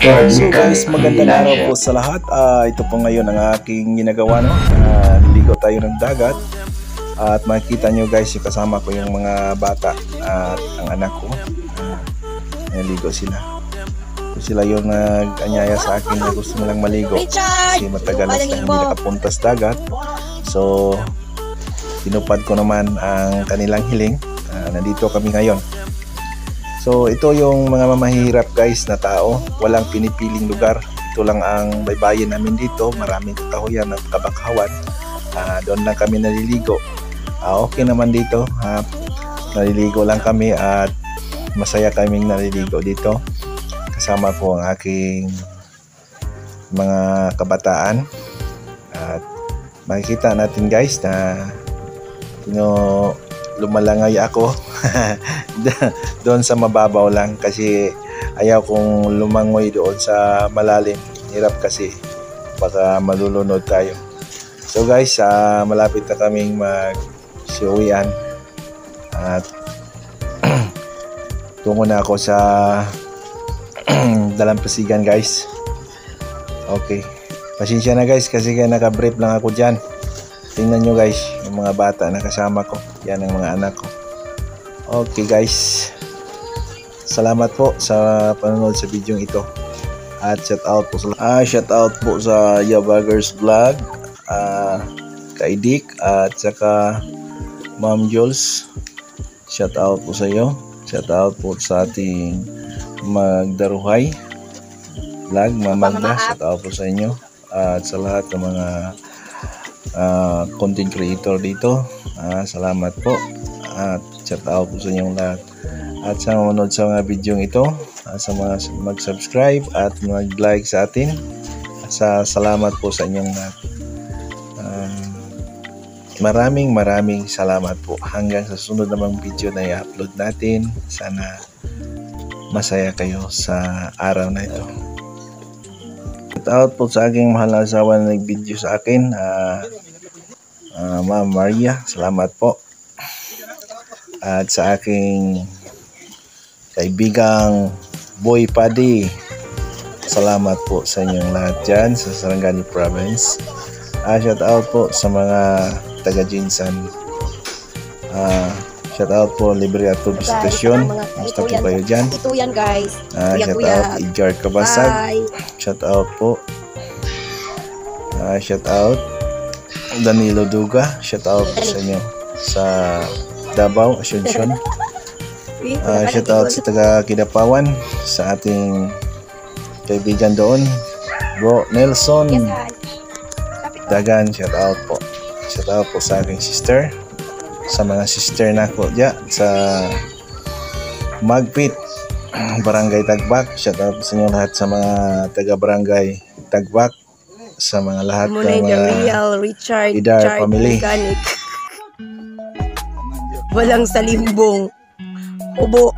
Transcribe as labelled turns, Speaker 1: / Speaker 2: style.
Speaker 1: So guys, magandang araw po sa lahat. Ito po ngayon ang aking ginagawa, no? Liligo tayo ng dagat. At makikita nyo guys, yung kasama ko yung mga bata at ang anak ko. Naligo sila. So, sila yung nag-anyaya sa akin na gusto nilang maligo. Kasi matagal na sila hindi nakapunta sa dagat. So, tinupad ko naman ang kanilang hiling. Nandito kami ngayon. So ito yung mga mamahirap guys na tao, walang pinipiling lugar. Ito lang ang baybayin namin dito, maraming kahoyan at kabakhawan. Doon lang kami naliligo. Okay naman dito, naliligo lang kami at masaya kaming naliligo dito. Kasama ko ang aking mga kabataan. At makikita natin guys na lumalangay ako doon sa mababaw lang kasi ayaw kong lumangoy doon sa malalim. Hirap kasi baka malulunod tayo. So guys, malapit na kaming mag-siuwian at tungo na ako sa Dalampasigan guys. Okay, pasensya na guys kasi naka-brief lang ako dyan. Tingnan nyo guys, yung mga bata na kasama ko. Yan ang mga anak ko. Okay guys, salamat po sa panonood sa video ito. At shout out po sa Yabagers Vlog, kay Dick at saka Ma'am Jules. Shout out po sa iyo. Shout out po sa ating Magdaruhay Vlog, Ma'am Magda. Shout out po sa inyo. At sa lahat ng mga content creator dito, salamat po at shout out po sa inyong lahat at sa manonood sa mga video ito, sa mga mag-subscribe at mag-like sa atin. Salamat po sa inyong lahat. Maraming salamat po. Hanggang sa sunod namang video na i-upload natin. Sana masaya kayo sa araw na ito. Shout out po sa aking mahal na asawa na nag-video sa akin, Ma'am Maria, salamat po. At sa aking kaibigang Boy Paddy, salamat po sa inyong lahat dyan sa Sarangani Province. Shout out po sa mga taga Jinsan. Shout out po Libre Ato Visitasyon. Basta po kayo dyan.
Speaker 2: Ito yan guys.
Speaker 1: Shout out Ijar Kabasag. Shout out po. Shout out Danilo Duga, shout out po sa inyo sa Davao, Asuncion. Shout out sa taga Kidapawan, sa ating kaibigan doon, Bro Nelson Dagan, shout out po. Shout out po sa aking sister, sa mga sister na ko dyan sa Magpit, Barangay Tagbak. Shout out po sa inyo lahat sa mga taga Barangay Tagbak, sa mga lahat ng
Speaker 2: Real Richard
Speaker 1: Idar family.
Speaker 2: Mechanic. Walang salimbong. Ubo.